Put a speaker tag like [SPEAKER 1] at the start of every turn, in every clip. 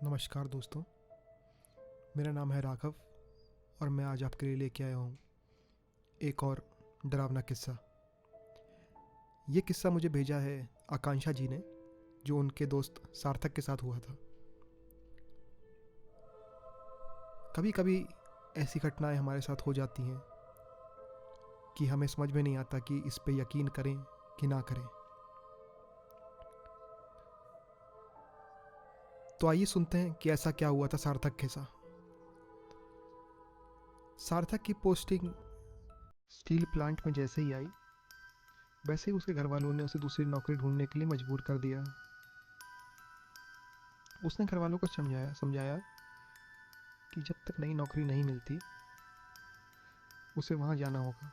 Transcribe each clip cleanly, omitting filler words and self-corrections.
[SPEAKER 1] नमस्कार दोस्तों, मेरा नाम है राघव और मैं आज आपके लिए लेके आया हूँ एक और डरावना किस्सा। ये किस्सा मुझे भेजा है आकांक्षा जी ने, जो उनके दोस्त सार्थक के साथ हुआ था। कभी कभी ऐसी घटनाएं हमारे साथ हो जाती हैं कि हमें समझ में नहीं आता कि इस पे यकीन करें कि ना करें। तो आइए सुनते हैं कि ऐसा क्या हुआ था सार्थक के साथ। सार्थक की पोस्टिंग स्टील प्लांट में जैसे ही आई, वैसे ही उसके घर वालों ने उसे दूसरी नौकरी ढूंढने के लिए मजबूर कर दिया। उसने घर वालों को समझाया समझाया कि जब तक नई नौकरी नहीं मिलती उसे वहाँ जाना होगा।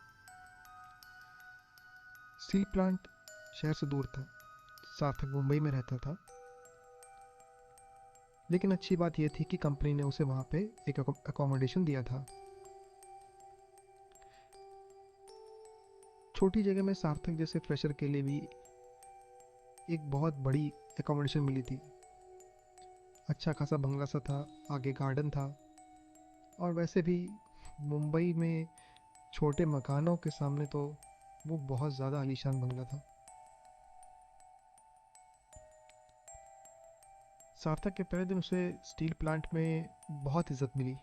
[SPEAKER 1] स्टील प्लांट शहर से दूर था, सार्थक मुंबई में रहता था। लेकिन अच्छी बात यह थी कि कंपनी ने उसे वहाँ पे एक अकोमोडेशन दिया था। छोटी जगह में सार्थक जैसे फ्रेशर के लिए भी एक बहुत बड़ी अकोमोडेशन मिली थी। अच्छा खासा बंगला सा था, आगे गार्डन था, और वैसे भी मुंबई में छोटे मकानों के सामने तो वो बहुत ज़्यादा आलीशान बंगला था। सार्थक के पहले दिन उसे स्टील प्लांट में बहुत इज्जत मिली।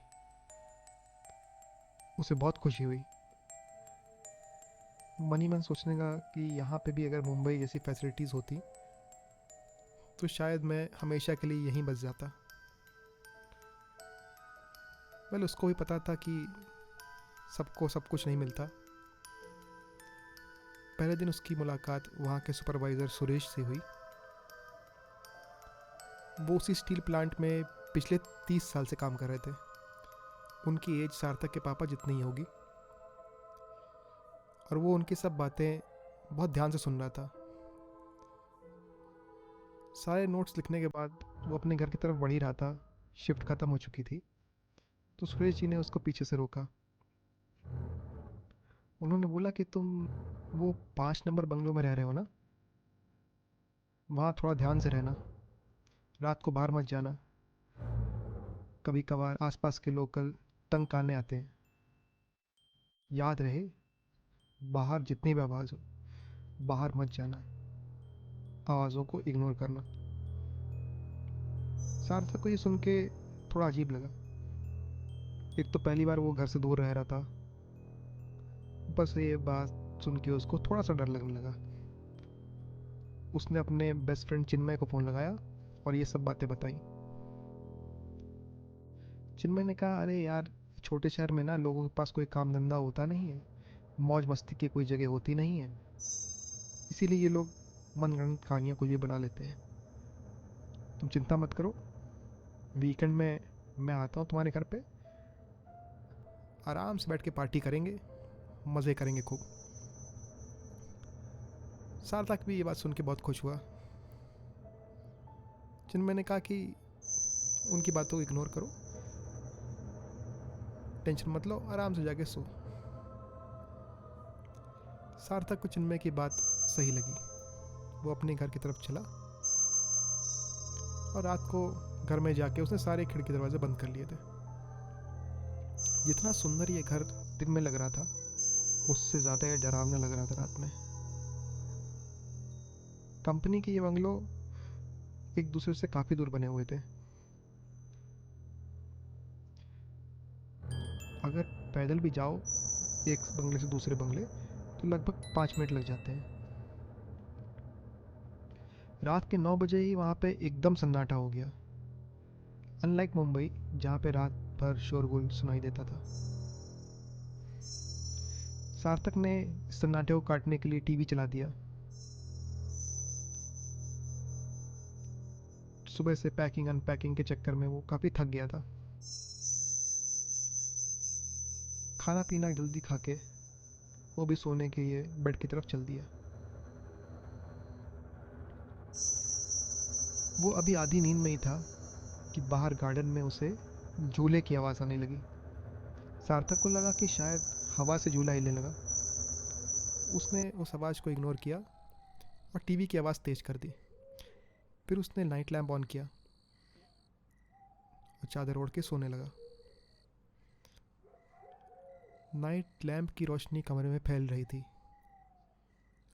[SPEAKER 1] उसे बहुत खुशी हुई। मन ही मन सोचने लगा कि यहाँ पे भी अगर मुंबई जैसी फैसिलिटीज़ होती तो शायद मैं हमेशा के लिए यहीं बस जाता। वेल, उसको भी पता था कि सबको सब कुछ नहीं मिलता। पहले दिन उसकी मुलाकात वहाँ के सुपरवाइज़र सुरेश से हुई। वो उसी स्टील प्लांट में पिछले 30 साल से काम कर रहे थे। उनकी एज सार्थक के पापा जितनी ही होगी, और वो उनकी सब बातें बहुत ध्यान से सुन रहा था। सारे नोट्स लिखने के बाद वो अपने घर की तरफ बढ़ ही रहा था। शिफ्ट ख़त्म हो चुकी थी, तो सुरेश जी ने उसको पीछे से रोका। उन्होंने बोला कि तुम वो 5 नंबर बंगलों में रह रहे हो ना, वहाँ थोड़ा ध्यान से रहना, रात को बाहर मत जाना। कभी कभार आसपास के लोकल तंग करने आते हैं। याद रहे, बाहर जितनी भी आवाज़ हो, बाहर मत जाना, आवाज़ों को इग्नोर करना। सार्थक को ये सुन के थोड़ा अजीब लगा। एक तो पहली बार वो घर से दूर रह रहा था, ऊपर से ये बात सुन के उसको थोड़ा सा डर लगने लगा। उसने अपने बेस्ट फ्रेंड चिन्मय को फ़ोन लगाया और ये सब बातें बताई। चिन्मय ने कहा, अरे यार, छोटे शहर में ना लोगों के पास कोई काम धंधा होता नहीं है, मौज मस्ती की कोई जगह होती नहीं है, इसीलिए ये लोग मनगढ़ंत कहानियाँ कुछ भी बना लेते हैं। तुम चिंता मत करो, वीकेंड में मैं आता हूँ तुम्हारे घर पे, आराम से बैठ के पार्टी करेंगे, मज़े करेंगे खूब। सार्थक भी ये बात सुन के बहुत खुश हुआ। चिन्मय ने कहा कि उनकी बातों को इग्नोर करो, टेंशन मत लो, आराम से जाके सो। सार्थक को चिन्मय की बात सही लगी। वो अपने घर की तरफ चला और रात को घर में जाके उसने सारे खिड़की दरवाजे बंद कर लिए थे। जितना सुंदर ये घर दिन में लग रहा था, उससे ज़्यादा ये डरावना लग रहा था रात में। कंपनी के ये बंगलो एक दूसरे से काफ़ी दूर बने हुए थे। अगर पैदल भी जाओ एक बंगले से दूसरे बंगले, तो लगभग 5 मिनट लग जाते हैं। रात के 9 बजे ही वहाँ पे एकदम सन्नाटा हो गया। अनलाइक मुंबई, जहाँ पे रात भर शोरगुल सुनाई देता था, सार्थक ने सन्नाटे को काटने के लिए टीवी चला दिया। सुबह से पैकिंग अनपैकिंग के चक्कर में वो काफ़ी थक गया था। खाना पीना जल्दी खा के वो भी सोने के लिए बेड की तरफ चल दिया। वो अभी आधी नींद में ही था कि बाहर गार्डन में उसे झूले की आवाज़ आने लगी। सार्थक को लगा कि शायद हवा से झूला हिलने लगा। उसने उस आवाज़ को इग्नोर किया और टीवी की आवाज़ तेज़ कर दी। फिर उसने नाइट लैम्प ऑन किया। और चादर ओढ़ के सोने लगा। नाइट लैम्प की रोशनी कमरे में फैल रही थी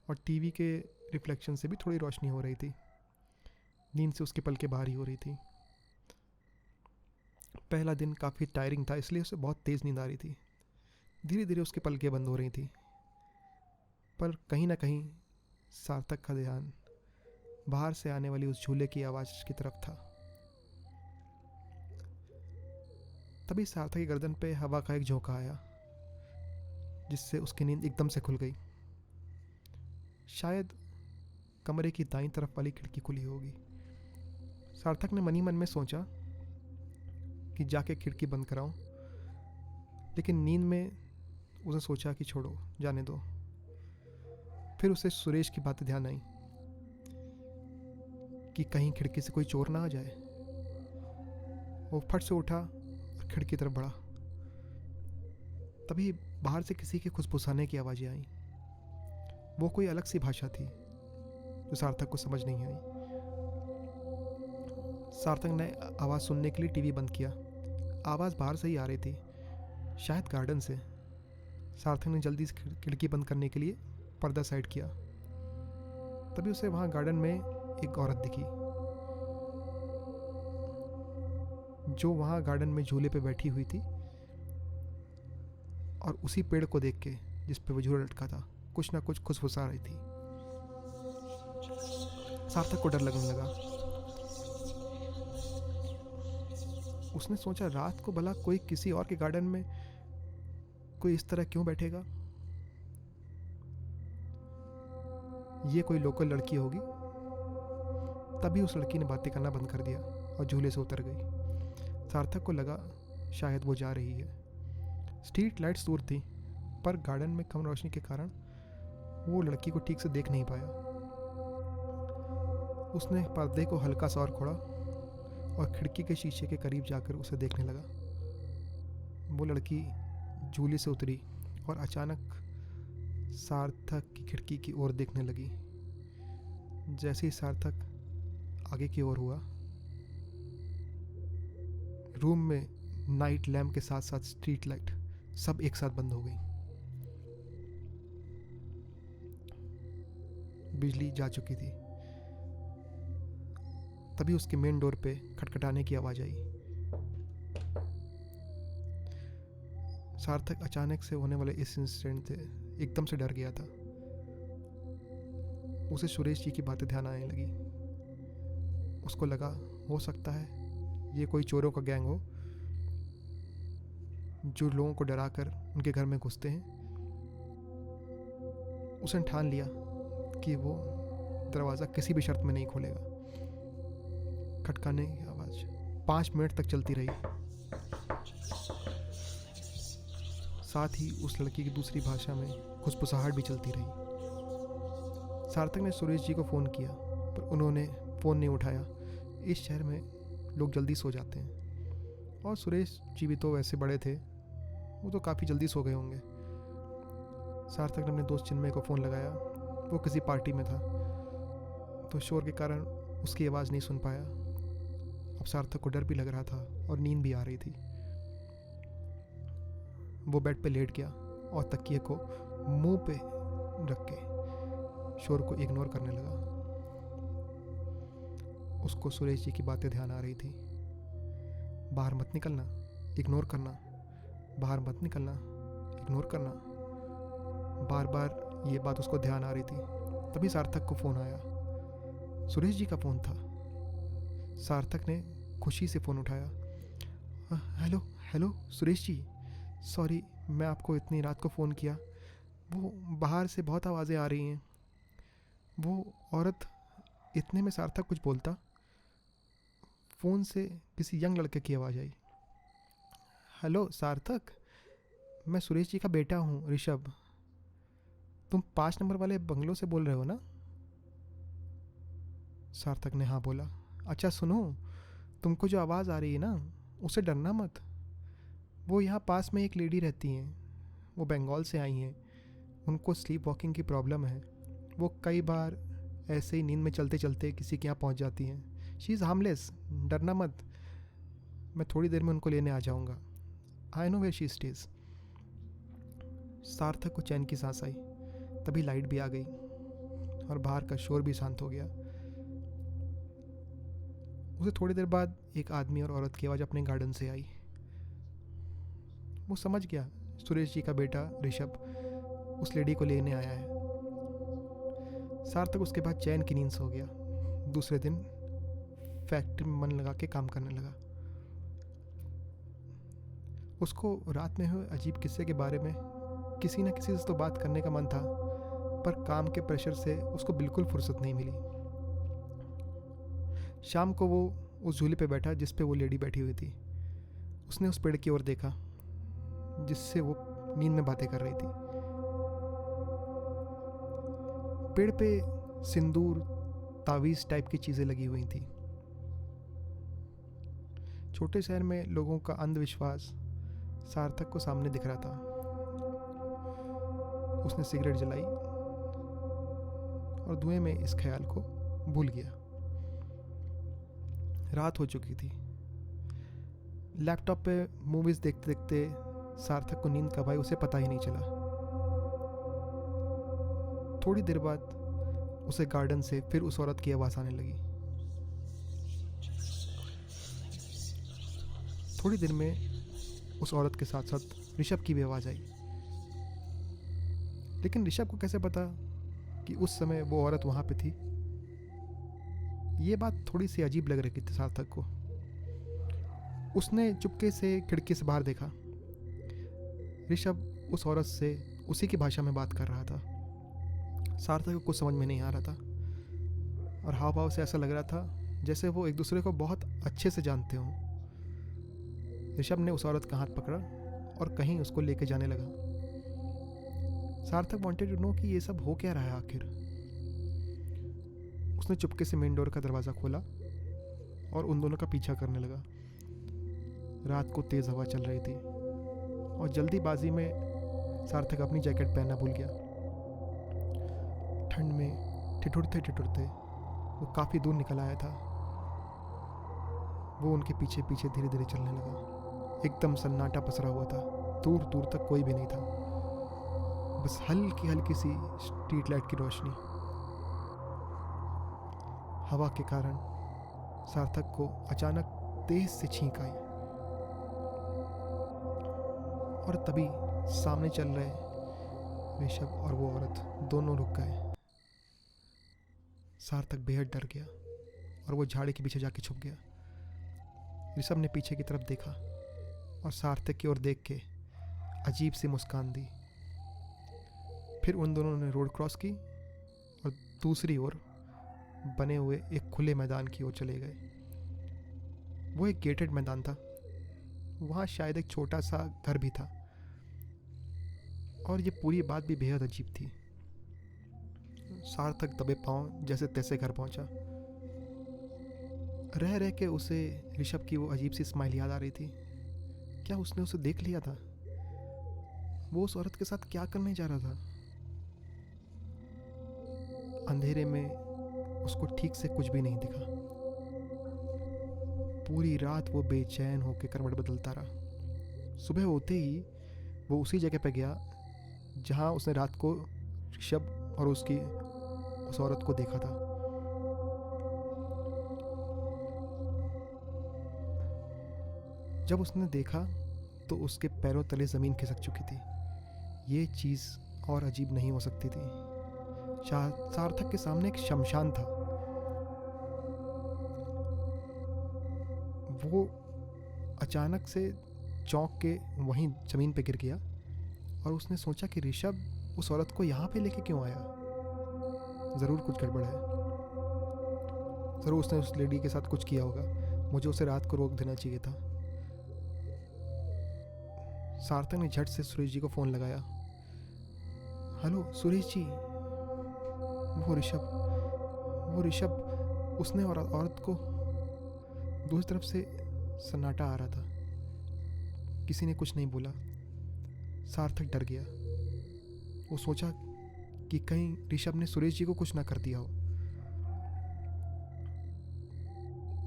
[SPEAKER 1] और टीवी के रिफ्लेक्शन से भी थोड़ी रोशनी हो रही थी। नींद से उसकी पलकें भारी हो रही थी। पहला दिन काफ़ी टायरिंग था, इसलिए उसे बहुत तेज़ नींद आ रही थी। धीरे धीरे उसकी पलकें बंद हो रही थी, पर कहीं ना कहीं सार्थक का ध्यान बाहर से आने वाली उस झूले की आवाज़ की तरफ था। तभी सार्थक की गर्दन पे हवा का एक झोंका आया, जिससे उसकी नींद एकदम से खुल गई। शायद कमरे की दाईं तरफ वाली खिड़की खुली होगी। सार्थक ने मनी मन में सोचा कि जाके खिड़की बंद कराऊं, लेकिन नींद में उसने सोचा कि छोड़ो, जाने दो। फिर उसे सुरेश की बातें ध्यान आई कि कहीं खिड़की से कोई चोर ना आ जाए। वो फट से उठा और खिड़की की तरफ बढ़ा। तभी बाहर से किसी के खुसफुसाने की आवाज़ें आई। वो कोई अलग सी भाषा थी जो सार्थक को समझ नहीं आई। सार्थक ने आवाज़ सुनने के लिए टीवी बंद किया। आवाज़ बाहर से ही आ रही थी, शायद गार्डन से। सार्थक ने जल्दी से खिड़की बंद करने के लिए पर्दा साइड किया। तभी उसे वहाँ गार्डन में एक औरत दिखी, जो वहाँ गार्डन में झूले पे बैठी हुई थी और उसी पेड़ को देख के जिस पे वो झूला लटका था, कुछ ना कुछ खुसफुसा रही थी। सार्थक को डर लगने लगा। उसने सोचा, रात को भला कोई किसी और के गार्डन में कोई इस तरह क्यों बैठेगा? ये कोई लोकल लड़की होगी। तभी उस लड़की ने बातें करना बंद कर दिया और झूले से उतर गई। सार्थक को लगा शायद वो जा रही है। स्ट्रीट लाइट्स दूर थी, पर गार्डन में कम रोशनी के कारण वो लड़की को ठीक से देख नहीं पाया। उसने पर्दे को हल्का सा और खोला और खिड़की के शीशे के करीब जाकर उसे देखने लगा। वो लड़की झूले से उतरी और अचानक सार्थक की खिड़की की ओर देखने लगी। जैसे ही सार्थक आगे की ओर हुआ, रूम में नाइट लैम्प के साथ साथ स्ट्रीट लाइट सब एक साथ बंद हो गई। बिजली जा चुकी थी। तभी उसके मेन डोर पे खटखटाने की आवाज़ आई। सार्थक अचानक से होने वाले इस इंसिडेंट से एकदम से डर गया था। उसे सुरेश जी की बातें ध्यान आने लगी। उसको लगा, हो सकता है ये कोई चोरों का गैंग हो जो लोगों को डराकर उनके घर में घुसते हैं। उसने ठान लिया कि वो दरवाज़ा किसी भी शर्त में नहीं खोलेगा। खटकाने की आवाज़ 5 मिनट तक चलती रही। साथ ही उस लड़की की दूसरी भाषा में खुसफुसाहट भी चलती रही। सार्थक ने सुरेश जी को फ़ोन किया, पर उन्होंने फ़ोन नहीं उठाया। इस शहर में लोग जल्दी सो जाते हैं, और सुरेश जी भी तो वैसे बड़े थे, वो तो काफ़ी जल्दी सो गए होंगे। सार्थक ने अपने दोस्त चिन्मय को फ़ोन लगाया। वो किसी पार्टी में था, तो शोर के कारण उसकी आवाज़ नहीं सुन पाया। अब सार्थक को डर भी लग रहा था और नींद भी आ रही थी। वो बेड पे लेट गया और तकिए को मुंह पे रख के शोर को इग्नोर करने लगा। उसको सुरेश जी की बातें ध्यान आ रही थी। बाहर मत निकलना, इग्नोर करना, बाहर मत निकलना, इग्नोर करना। बार बार ये बात उसको ध्यान आ रही थी। तभी सार्थक को फ़ोन आया। सुरेश जी का फ़ोन था। सार्थक ने खुशी से फ़ोन उठाया। Hello hello Suresh ji, sorry मैं आपको इतनी रात को फ़ोन किया। वो बाहर से बहुत आवाज़ें आ रही हैं। वो औरत, इतने में सार्थक कुछ बोलता, फ़ोन से किसी यंग लड़के की आवाज़ आई। हेलो सार्थक, मैं सुरेश जी का बेटा हूँ, ऋषभ। तुम 5 नंबर वाले बंगलों से बोल रहे हो ना? सार्थक ने हाँ बोला। अच्छा सुनो, तुमको जो आवाज़ आ रही है ना, उससे डरना मत। वो यहाँ पास में एक लेडी रहती हैं। वो बंगाल से आई हैं। उनको स्लीप वॉकिंग की प्रॉब्लम है। वो कई बार ऐसे ही नींद में चलते चलते किसी के यहाँ पहुँच जाती हैं। शी इज़ हार्मलेस, डरना मत। मैं थोड़ी देर में उनको लेने आ जाऊंगा। I know where she stays. Sarthak को चैन की सांस आई। तभी लाइट भी आ गई और बाहर का शोर भी शांत हो गया। उसे थोड़ी देर बाद एक आदमी और औरत की आवाज़ अपने गार्डन से आई। वो समझ गया सुरेश जी का बेटा ऋषभ उस लेडी को लेने आया है। सार्थक उसके बाद चैन की नींद सो गया। दूसरे दिन फैक्ट्री में मन लगा के काम करने लगा। उसको रात में हुए अजीब किस्से के बारे में किसी न किसी से तो बात करने का मन था, पर काम के प्रेशर से उसको बिल्कुल फुर्सत नहीं मिली। शाम को वो उस झूले पे बैठा जिस पे वो लेडी बैठी हुई थी। उसने उस पेड़ की ओर देखा जिससे वो नींद में बातें कर रही थी। पेड़ पे सिंदूर, तावीज़ टाइप की चीज़ें लगी हुई थी। छोटे शहर में लोगों का अंधविश्वास सार्थक को सामने दिख रहा था। उसने सिगरेट जलाई और धुएं में इस ख्याल को भूल गया। रात हो चुकी थी। लैपटॉप पे मूवीज़ देखते देखते सार्थक को नींद कब आई उसे पता ही नहीं चला। थोड़ी देर बाद उसे गार्डन से फिर उस औरत की आवाज़ आने लगी। थोड़ी देर में उस औरत के साथ साथ ऋषभ की भी आवाज़ आई। लेकिन ऋषभ को कैसे पता कि उस समय वो औरत वहाँ पे थी? ये बात थोड़ी सी अजीब लग रही थी सार्थक को। उसने चुपके से खिड़की से बाहर देखा। ऋषभ उस औरत से उसी की भाषा में बात कर रहा था। सार्थक को कुछ समझ में नहीं आ रहा था और हाव भाव से ऐसा लग रहा था जैसे वो एक दूसरे को बहुत अच्छे से जानते हों। ऋषभ ने उस औरत का हाथ पकड़ा और कहीं उसको लेके जाने लगा। सार्थक वांटेड टू नो कि ये सब हो क्या रहा है आखिर। उसने चुपके से मेन डोर का दरवाज़ा खोला और उन दोनों का पीछा करने लगा। रात को तेज़ हवा चल रही थी और जल्दीबाजी में सार्थक अपनी जैकेट पहनना भूल गया। ठंड में ठिठुरते ठिठुरते वो काफ़ी दूर निकल आया था। वो उनके पीछे पीछे धीरे धीरे चलने लगा। एकदम सन्नाटा पसरा हुआ था। दूर दूर तक कोई भी नहीं था, बस हल्की हल्की सी स्ट्रीट लाइट की रोशनी। हवा के कारण सार्थक को अचानक तेज से छींक आई और तभी सामने चल रहे ऋषभ और वो औरत दोनों रुक गए। सार्थक बेहद डर गया और वो झाड़ी के पीछे जाके छुप गया। ऋषभ ने पीछे की तरफ देखा और सार्थक की ओर देख के अजीब सी मुस्कान दी। फिर उन दोनों ने रोड क्रॉस की और दूसरी ओर बने हुए एक खुले मैदान की ओर चले गए। वो एक गेटेड मैदान था। वहाँ शायद एक छोटा सा घर भी था और ये पूरी बात भी बेहद अजीब थी। सार्थक दबे पांव जैसे तैसे घर पहुंचा। रह रह के उसे ऋषभ की वो अजीब सी स्माइल याद आ रही थी। क्या उसने उसे देख लिया था? वो उस औरत के साथ क्या करने जा रहा था? अंधेरे में उसको ठीक से कुछ भी नहीं दिखा। पूरी रात वो बेचैन होकर करवट बदलता रहा। सुबह होते ही वो उसी जगह पे गया जहाँ उसने रात को ऋषभ और उस औरत को देखा था। जब उसने देखा तो उसके पैरों तले ज़मीन खिसक चुकी थी। ये चीज़ और अजीब नहीं हो सकती थी। सार्थक के सामने एक शमशान था। वो अचानक से चौंक के वहीं ज़मीन पे गिर गया और उसने सोचा कि ऋषभ उस औरत को यहाँ पे लेके क्यों आया? ज़रूर कुछ गड़बड़ है। ज़रूर उसने उस लेडी के साथ कुछ किया होगा। मुझे उसे रात को रोक देना चाहिए था। सार्थक ने झट से सुरेश जी को फ़ोन लगाया। हेलो सुरेश जी। वो ऋषभ उसने औरत को दूसरी तरफ से सन्नाटा आ रहा था। किसी ने कुछ नहीं बोला। सार्थक डर गया। वो सोचा कि कहीं ऋषभ ने सुरेश जी को कुछ ना कर दिया हो।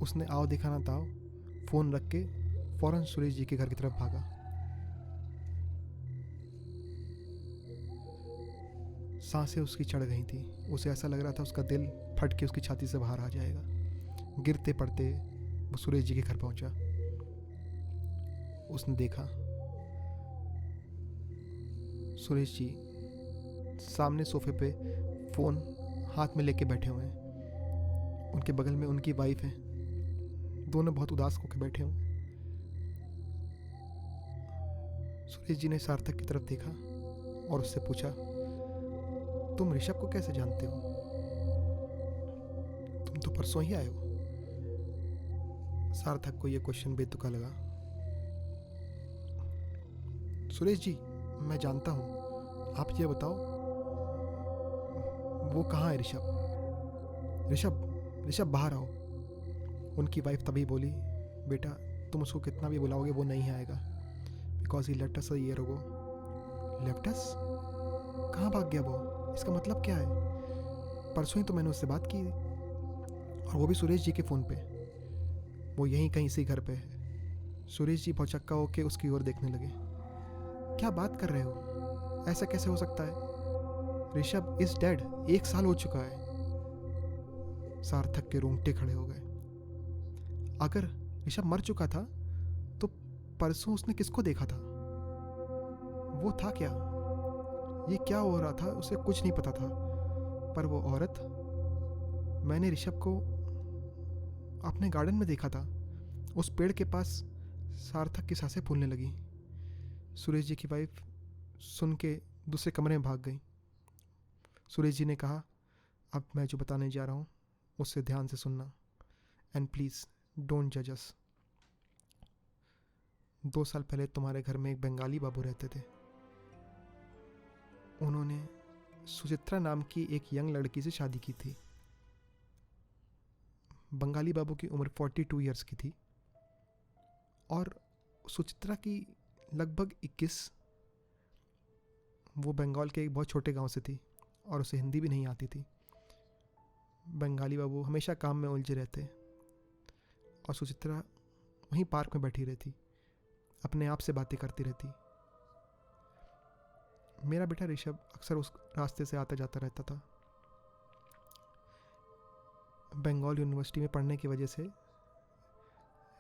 [SPEAKER 1] उसने आओ देखा ना ताओ फ़ोन रख के फौरन सुरेश जी के घर की तरफ भागा। सांसें उसकी चढ़ गई थी। उसे ऐसा लग रहा था उसका दिल फट के उसकी छाती से बाहर आ जाएगा। गिरते पड़ते वो सुरेश जी के घर पहुंचा। उसने देखा सुरेश जी सामने सोफे पे फ़ोन हाथ में लेके बैठे हुए हैं। उनके बगल में उनकी वाइफ है। दोनों बहुत उदास होकर बैठे हुए। सुरेश जी ने सार्थक की तरफ देखा और उससे पूछा, तुम ऋषभ को कैसे जानते हो? तुम तो परसों ही आए हो। सार्थक को यह क्वेश्चन बेतुका लगा। सुरेश जी, मैं जानता हूँ, आप ये बताओ वो कहाँ है ऋषभ? ऋषभ ऋषभ बाहर आओ। उनकी वाइफ तभी बोली, बेटा तुम उसको कितना भी बुलाओगे वो नहीं आएगा, because he left us a year ago. Left अस? कहाँ भाग गया वो? इसका मतलब क्या है? परसों ही तो मैंने उससे बात की, और वो भी सुरेश जी के फ़ोन पे। वो यहीं कहीं इसी घर पे है। सुरेश जी भौचक्का होके उसकी ओर देखने लगे। क्या बात कर रहे हो? ऐसा कैसे हो सकता है? Rishabh is dead. 1 साल हो चुका है। सार्थक के रोंगटे खड़े हो गए। अगर ऋषभ मर चुका था तो परसों उसने किसको देखा था? वो था क्या? ये क्या हो रहा था उसे कुछ नहीं पता था। पर वो औरत, मैंने ऋषभ को अपने गार्डन में देखा था, उस पेड़ के पास। सार्थक की सांसें फूलने लगी। सुरेश जी की वाइफ सुन के दूसरे कमरे में भाग गई। सुरेश जी ने कहा, अब मैं जो बताने जा रहा हूँ उससे ध्यान से सुनना, एंड प्लीज़ डोंट जज अस। 2 साल पहले तुम्हारे घर में एक बंगाली बाबू रहते थे। उन्होंने सुचित्रा नाम की एक यंग लड़की से शादी की थी। बंगाली बाबू की उम्र 42 ईयर्स की थी और सुचित्रा की लगभग 21। वो बंगाल के एक बहुत छोटे गांव से थी और उसे हिंदी भी नहीं आती थी। बंगाली बाबू हमेशा काम में उलझे रहते और सुचित्रा वहीं पार्क में बैठी रहती, अपने आप से बातें करती रहती। मेरा बेटा ऋषभ अक्सर उस रास्ते से आता जाता रहता था। बंगाल यूनिवर्सिटी में पढ़ने की वजह से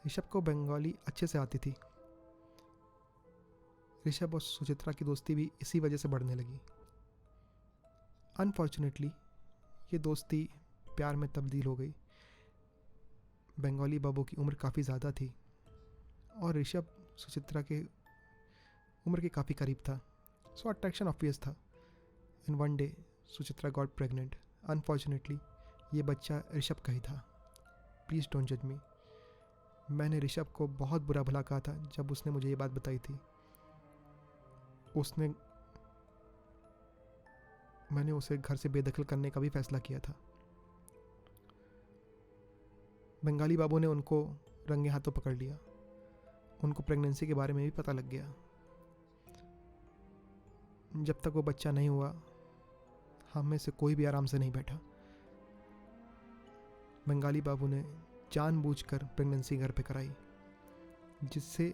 [SPEAKER 1] ऋषभ को बंगाली अच्छे से आती थी। ऋषभ और सुचित्रा की दोस्ती भी इसी वजह से बढ़ने लगी। अनफॉर्चुनेटली ये दोस्ती प्यार में तब्दील हो गई। बंगाली बाबू की उम्र काफ़ी ज़्यादा थी और ऋषभ सुचित्रा के उम्र के काफ़ी करीब था, सो अट्रैक्शन ऑब्वियस था। And one day Suchitra got pregnant. Unfortunately ये बच्चा ऋषभ का ही था। प्लीज़ डोंट जज मी। मैंने ऋषभ को बहुत बुरा भला कहा था जब उसने मुझे ये बात बताई थी। मैंने उसे घर से बेदखल करने का भी फैसला किया था। बंगाली बाबू ने उनको रंगे हाथों पकड़ लिया। उनको प्रेगनेंसी के बारे में भी पता लग गया। जब तक वो बच्चा नहीं हुआ हम में से कोई भी आराम से नहीं बैठा। बंगाली बाबू ने जानबूझकर प्रेगनेंसी घर पे कराई, जिससे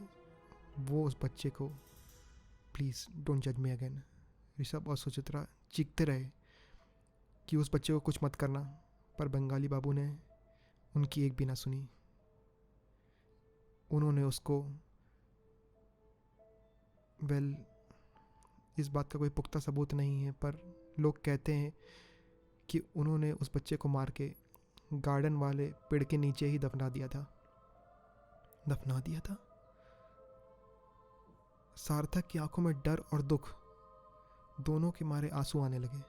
[SPEAKER 1] वो उस बच्चे को, प्लीज़ डोंट जज मी अगेन, ऋषभ और सुचित्रा चीखते रहे कि उस बच्चे को कुछ मत करना, पर बंगाली बाबू ने उनकी एक भी ना सुनी। उन्होंने उसको, इस बात का कोई पुख्ता सबूत नहीं है, पर लोग कहते हैं कि उन्होंने उस बच्चे को मार के गार्डन वाले पेड़ के नीचे ही दफना दिया था। सार्थक की आंखों में डर और दुख दोनों के मारे आंसू आने लगे।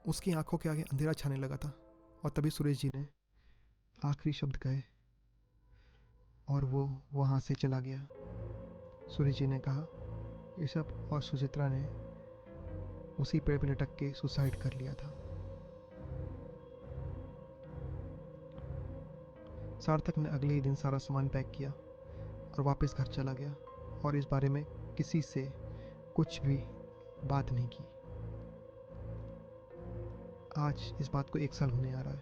[SPEAKER 1] उसकी आंखों के आगे अंधेरा छाने लगा था और तभी सुरेश जी ने आखिरी शब्द कहे और वो वहाँ से चला गया। सुरेश जी ने कहा, ऋषभ और सुचित्रा ने उसी पेड़ पर लटक के सुसाइड कर लिया था। सार्थक ने अगले ही दिन सारा सामान पैक किया और वापस घर चला गया और इस बारे में किसी से कुछ भी बात नहीं की। आज इस बात को 1 साल होने आ रहा है।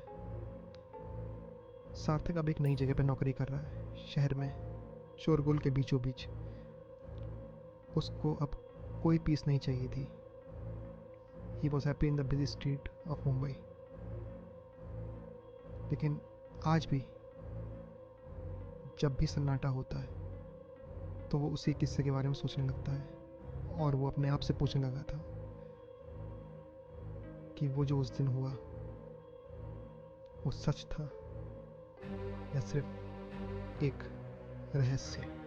[SPEAKER 1] सार्थक अब एक नई जगह पर नौकरी कर रहा है। शहर में शोरगुल के बीचों बीच। उसको अब कोई पीस नहीं चाहिए थी। He was happy in the busy street of Mumbai. लेकिन आज भी जब भी सन्नाटा होता है तो वो उसी किस्से के बारे में सोचने लगता है, और वो अपने आप से पूछने लगा था कि वो जो उस दिन हुआ वो सच था या सिर्फ एक रहस्य।